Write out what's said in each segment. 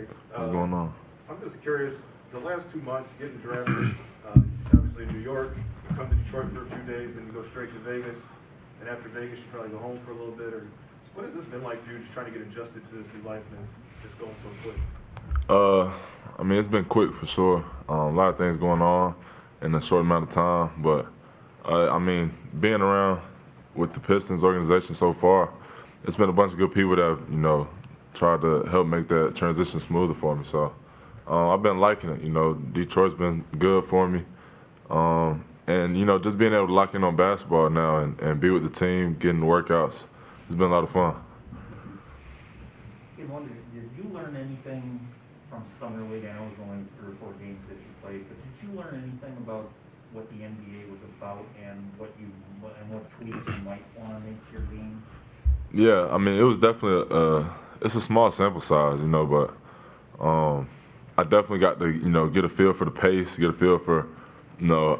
Cade. What's going on? I'm just curious, the last 2 months, getting drafted, obviously in New York, you come to Detroit for a few days, then you go straight to Vegas, and after Vegas, you probably go home for a little bit, or what has this been like for you, just trying to get adjusted to this new life, and it's just going so quick? I mean, it's been quick for sure. A lot of things going on in a short amount of time, but I mean, being around with the Pistons organization so far, it's been a bunch of good people that have, tried to help make that transition smoother for me. So I've been liking it. Detroit's been good for me. And, just being able to lock in on basketball now and be with the team, getting the workouts, it's been a lot of fun. I wonder, did you learn anything from Summer League? I know it was only 3 or 4 games that you played, but did you learn anything about what the NBA was about and what tweaks you might want to make to your game? Yeah, I mean, it was definitely it's a small sample size, but I definitely got to, get a feel for the pace, get a feel for,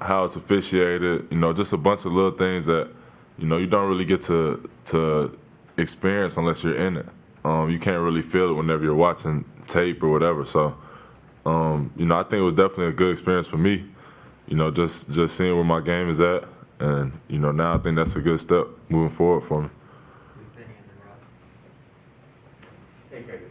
how it's officiated, just a bunch of little things that, you don't really get to experience unless you're in it. You can't really feel it whenever you're watching tape or whatever. So, I think it was definitely a good experience for me, just seeing where my game is at. And, now I think that's a good step moving forward for me. Hey, Cade,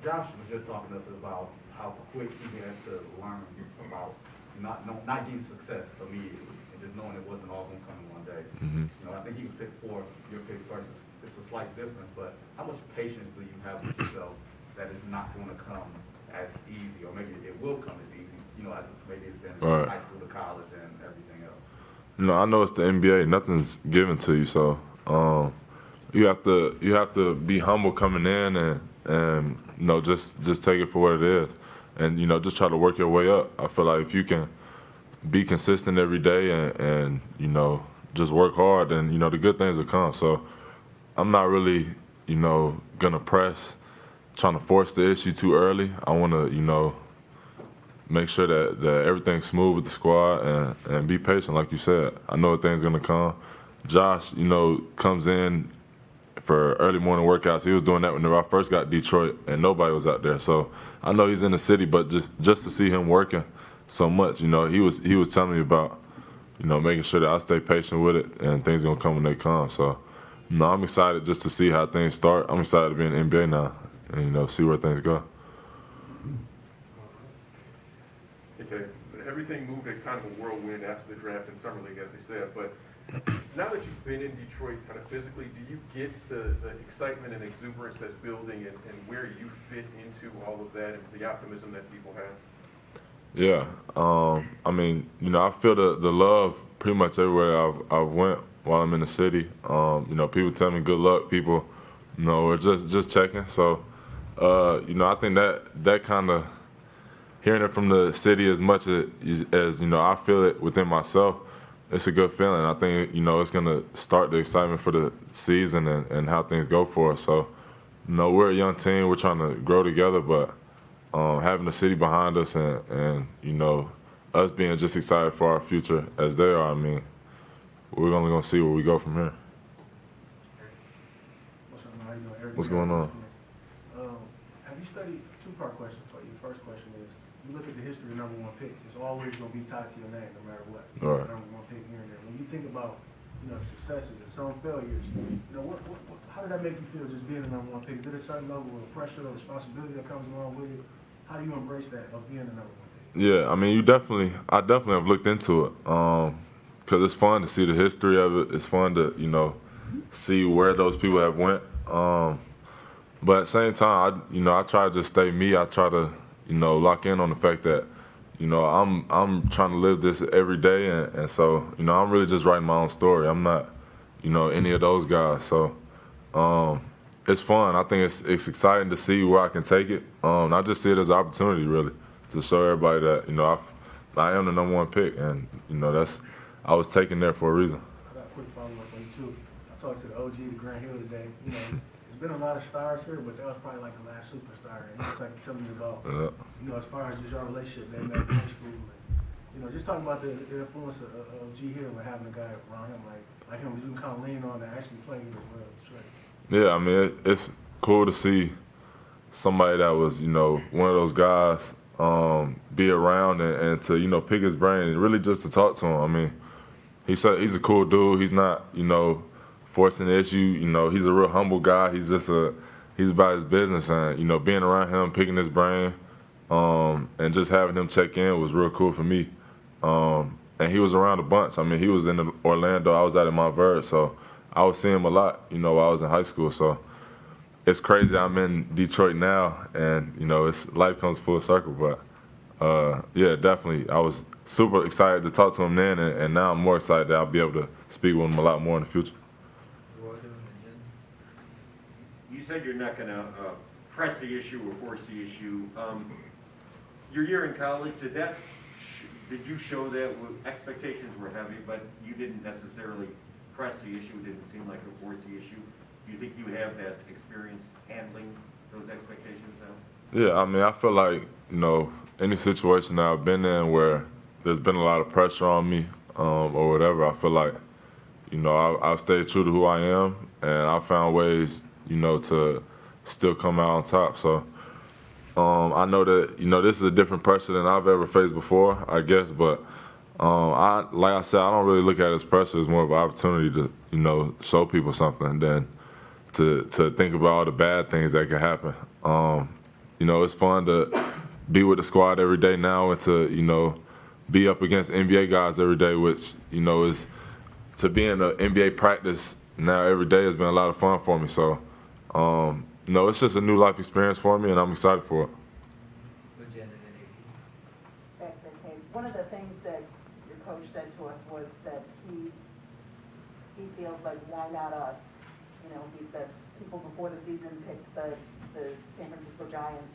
Josh was just talking to us about how quick he had to learn about not getting success immediately and just knowing it wasn't all going to come in one day. Mm-hmm. I think he was picked fourth, your pick first. It's a slight difference, but how much patience do you have with yourself that it's not going to come as easy, or maybe it will come as easy, as maybe it's been Right. high school to college and everything else? I know it's the NBA. Nothing's given to you, so you have to be humble coming in and just take it for what it is, and just try to work your way up. I feel like if you can be consistent every day and just work hard, then the good things will come. So I'm not really gonna press, trying to force the issue too early. I want to make sure that everything's smooth with the squad and be patient, like you said. I know things gonna come. Josh, comes in for early morning workouts. He was doing that whenever I first got Detroit, and nobody was out there. So I know he's in the city, but just to see him working so much, he was telling me about, making sure that I stay patient with it, and things gonna come when they come. So, I'm excited just to see how things start. I'm excited to be in the NBA now, and see where things go. Okay, everything moved at kind of a whirlwind after the draft in Summer League, as they said, but now that you've been in Detroit kind of physically, do you get the excitement and exuberance that's building and where you fit into all of that and the optimism that people have? Yeah, I mean, I feel the love pretty much everywhere I've went while I'm in the city. People tell me good luck. People, are just checking. So, I think that kind of hearing it from the city as much as I feel it within myself, it's a good feeling. I think it's gonna start the excitement for the season and how things go for us. So, we're a young team. We're trying to grow together, but having the city behind us and us being just excited for our future as they are, I mean, we're only gonna see where we go from here. What's up, man? How you doing? Eric? What's going on? Have you studied, two-part question for you. First question is, you look at the history of number 1 picks, it's always going to be tied to your name no matter what. Right. Number 1 pick here and there. When you think about, the successes and some failures, how did that make you feel just being the number 1 pick? Is there a certain level of pressure or responsibility that comes along with it? How do you embrace that of being the number 1 pick? Yeah, I mean, I definitely have looked into it because it's fun to see the history of it. It's fun to see where those people have went. But at the same time, I try to just stay me. I try to lock in on the fact that I'm trying to live this every day, and so I'm really just writing my own story. I'm not any of those guys. So it's fun. I think it's exciting to see where I can take it. I just see it as an opportunity, really, to show everybody that I am the number 1 pick, and I was taken there for a reason. I got a quick follow-up on you, too. I talked to the OG, the Grant Hill, today. It's been a lot of stars here, but that was probably like the last superstar. And he was like telling me about, as far as just your relationship they met in high school. And, just talking about the influence of G Hill and having a guy around him like him, you can kind of lean on to actually play here as well. Yeah, I mean, it's cool to see somebody that was, you know, one of those guys, be around and to, you know, pick his brain and really just to talk to him. I mean, he's a cool dude. He's not, you know, forcing the issue. You know, he's a real humble guy. He's about his business, and, you know, being around him, picking his brain, and just having him check in was real cool for me. And he was around a bunch. I mean, he was in Orlando. I was out in Montverde, so I was seeing him a lot, you know, while I was in high school. So it's crazy I'm in Detroit now, and, you know, life comes full circle. But, yeah, definitely, I was super excited to talk to him then, and now I'm more excited that I'll be able to speak with him a lot more in the future. You said you're not going to press the issue or force the issue. Your year in college, did you show that expectations were heavy, but you didn't necessarily press the issue? It didn't seem like a force the issue. Do you think you have that experience handling those expectations now? Yeah, I mean, I feel like, you know, any situation that I've been in where there's been a lot of pressure on me or whatever, I feel like, you know, I've stayed true to who I am, and I found ways, you know, to still come out on top. So I know that, you know, this is a different pressure than I've ever faced before, I guess, but like I said, I don't really look at it as pressure. It's more of an opportunity to, you know, show people something than to think about all the bad things that could happen. You know, it's fun to be with the squad every day now and to, you know, be up against NBA guys every day, which, you know, is to be in an NBA practice now every day has been a lot of fun for me. So, you know, it's just a new life experience for me, and I'm excited for it. One of the things that your coach said to us was that he feels like, why not us? You know, he said people before the season picked the San Francisco Giants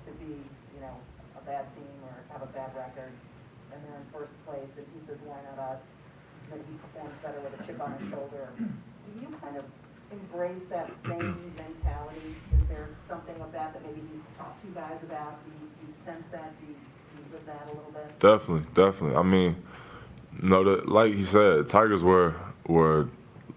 to be, you know, a bad team or have a bad record, and they're in first place, and he says, why not us? And then he performs better with a chip on his shoulder. Do you kind of embrace that same mentality? Is there something of that maybe he's talked to you guys about? Do you sense that? Do you live that a little bit? Definitely. I mean, you know, like he said, Tigers were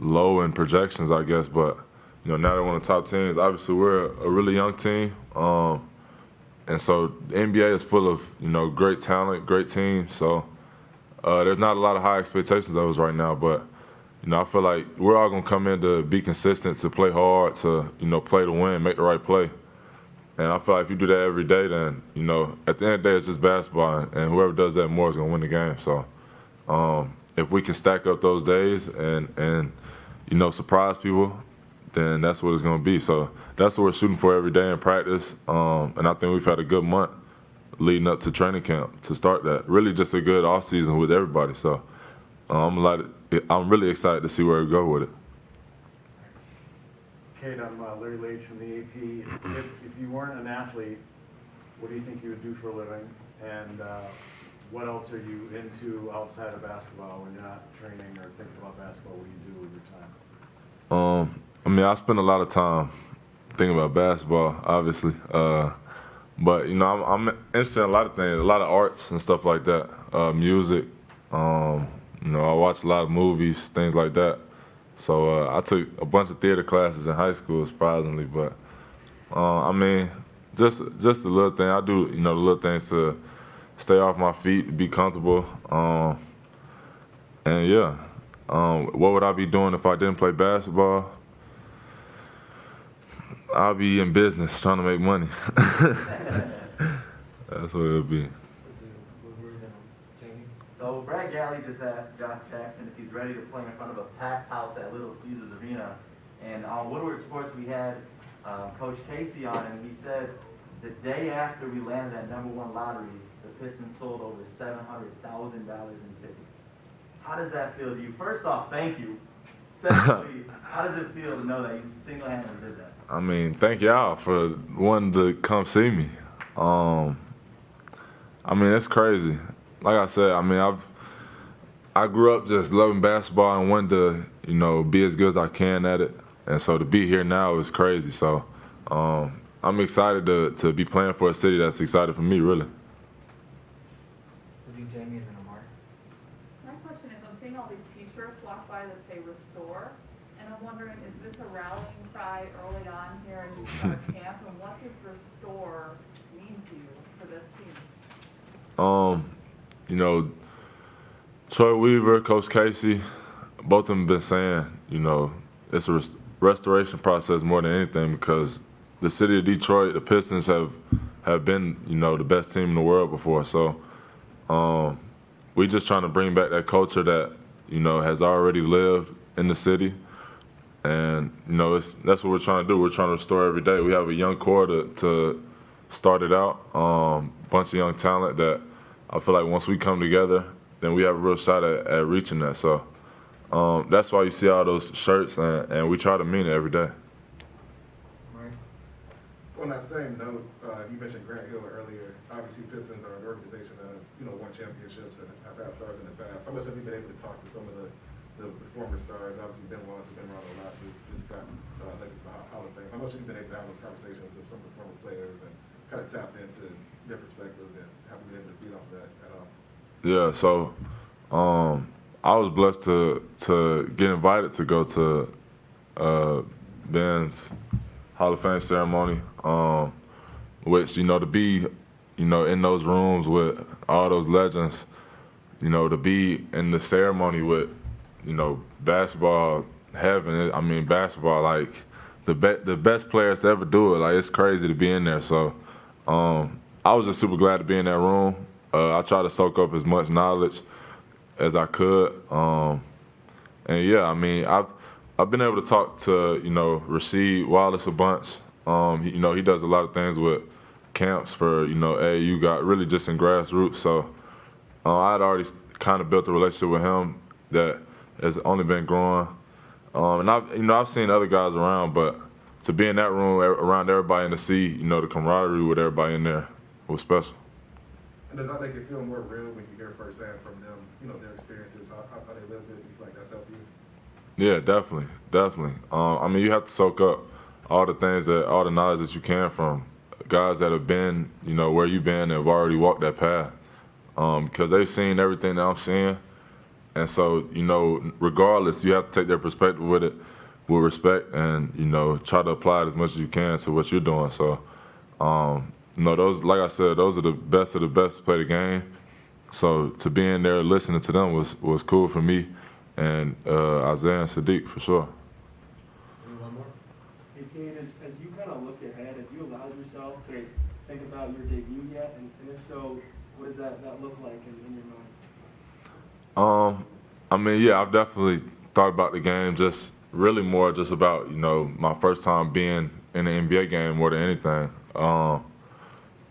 low in projections, I guess, but, you know, now they're one of the top teams. Obviously, we're a really young team, and so the NBA is full of, you know, great talent, great teams. So there's not a lot of high expectations of us right now, but, you know, I feel like we're all going to come in to be consistent, to play hard, to, you know, play to win, make the right play. And I feel like if you do that every day, then, you know, at the end of the day, it's just basketball, and whoever does that more is going to win the game. So if we can stack up those days and you know, surprise people, then that's what it's going to be. So that's what we're shooting for every day in practice. And I think we've had a good month leading up to training camp to start that. Really just a good off season with everybody. So I'm really excited to see where we go with it. Cade, I'm Larry Leach from the AP. If you weren't an athlete, what do you think you would do for a living? And what else are you into outside of basketball when you're not training or thinking about basketball? What do you do with your time? I mean, I spend a lot of time thinking about basketball, obviously. But, you know, I'm interested in a lot of things, a lot of arts and stuff like that, music. You know, I watch a lot of movies, things like that. So I took a bunch of theater classes in high school, surprisingly. But, I mean, just a little thing. I do, you know, the little things to stay off my feet, be comfortable. And, yeah, what would I be doing if I didn't play basketball? I'll be in business trying to make money. That's what it would be. So Brad Galley just asked Josh Jackson if he's ready to play in front of a packed house at Little Caesars Arena. And on Woodward Sports, we had Coach Casey on, and he said the day after we landed at #1 lottery, the Pistons sold over $700,000 in tickets. How does that feel to you? First off, thank you. Secondly, how does it feel to know that you single-handedly did that? I mean, thank y'all for wanting to come see me. I mean, it's crazy. Like I said, I mean, I grew up just loving basketball and wanted to, you know, be as good as I can at it. And so to be here now is crazy. So I'm excited to be playing for a city that's excited for me, really. My question is, I'm seeing all these T-shirts walk by that say restore, and And I'm wondering, is this a rallying cry early on here in the start camp, and what does restore mean to you for this team? You know, Troy Weaver, Coach Casey, both of them been saying, you know, it's a restoration process more than anything because the city of Detroit, the Pistons have been, you know, the best team in the world before. So we just trying to bring back that culture that, you know, has already lived in the city. And, you know, that's what we're trying to do. We're trying to restore every day. We have a young core to start it out, bunch of young talent that I feel like once we come together, then we have a real shot at reaching that. So that's why you see all those shirts, and we try to mean it every day. On that same note, you mentioned Grant Hill earlier. Obviously, Pistons are an organization that have, you know, won championships and have had stars in the past. How much have you been able to talk to some of the former stars? Obviously, Ben Wallace has been around a lot. We just got elected to the Hall of Fame. How much have you been able to have those conversations with some of the former players and kind of tap into their perspective, and have you been able to feed off of that at all? Yeah, so I was blessed to get invited to go to Ben's Hall of Fame ceremony, which, you know, to be, you know, in those rooms with all those legends, you know, to be in the ceremony with, you know, basketball heaven. I mean, basketball, like the best players to ever do it. Like, it's crazy to be in there. So I was just super glad to be in that room. I tried to soak up as much knowledge as I could. And yeah, I mean, I've been able to talk to, you know, Rasheed Wallace a bunch. You know, he does a lot of things with camps for, you know, AAU, got really just in grassroots. So I had already kind of built a relationship with him that has only been growing. And I've seen other guys around, but to be in that room around everybody and to see, you know, the camaraderie with everybody in there was special. And does that make it feel more real when you hear firsthand from them, you know, their experiences, how they live it? Do you feel like that's helped you? Yeah, definitely. I mean, you have to soak up all the knowledge that you can from guys that have been, you know, where you've been and have already walked that path, because they've seen everything that I'm seeing, and so, you know, regardless, you have to take their perspective with it with respect, and, you know, try to apply it as much as you can to what you're doing. So, you know, those, like I said, those are the best of the best to play the game. So to be in there listening to them was cool for me, and Isaiah and Sadiq for sure. One more. Hey, Cade, as you kind of look ahead, have you allowed yourself to think about your debut yet? And if so, what does that look like in your mind? I mean, yeah, I've definitely thought about the game, just really more just about, you know, my first time being in an NBA game more than anything.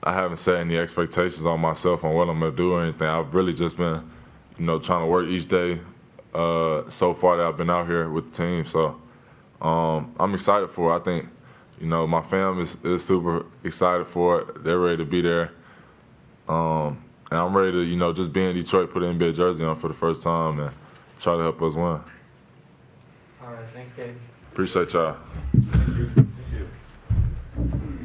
I haven't set any expectations on myself on what I'm going to do or anything. I've really just been, you know, trying to work each day so far that I've been out here with the team. So I'm excited for it. I think, you know, my fam is super excited for it. They're ready to be there. And I'm ready to, you know, just be in Detroit, put an NBA jersey on for the first time and try to help us win. All right, thanks, Cade. Appreciate y'all.